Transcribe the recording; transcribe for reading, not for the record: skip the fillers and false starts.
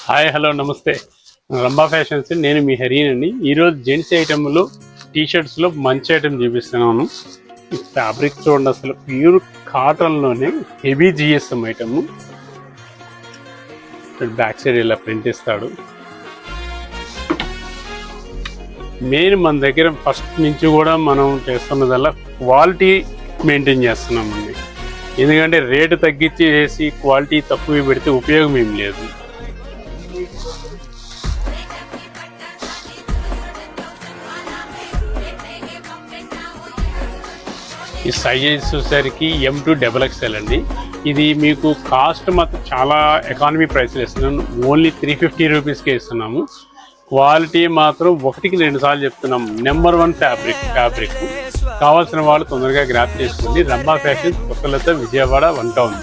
Hi hello నమస్తే Rambha fashions నేను మీ హరీనండి. ఈరోజు జెంట్స్ ఐటెంలో టీషర్ట్స్లో మంచి ఐటెం చూపిస్తున్నాను. ఈ ఫ్యాబ్రిక్ చూడండి, అసలు ప్యూర్ కాటన్లోనే heavy GSM item. Back side ఇలా ప్రింట్ ఇస్తాడు. మెయిన్ మన దగ్గర ఫస్ట్ నుంచి కూడా మనం చేస్తున్నదల్లా క్వాలిటీ మెయింటైన్ చేస్తున్నామండి. ఎందుకంటే రేటు తగ్గించేసి క్వాలిటీ తక్కువ పెడితే ఉపయోగం ఏం లేదు. ఈ సైజ్ వచ్చేసరికి M2XXL అండి. ఇది మీకు కాస్ట్ మాత్రం చాలా ఎకానమీ ప్రైస్లో ఇస్తున్నాను. ఓన్లీ 350 రూపీస్కే ఇస్తున్నాము. క్వాలిటీ మాత్రం 1కి 2 సార్లు చెప్తున్నాము. Number 1 fabric. కావాల్సిన వాళ్ళు తొందరగా గ్రాప్ చేసుకోండి. రంభా ఫ్యాషన్ కొత్తలతో విజయవాడ 1 టౌన్.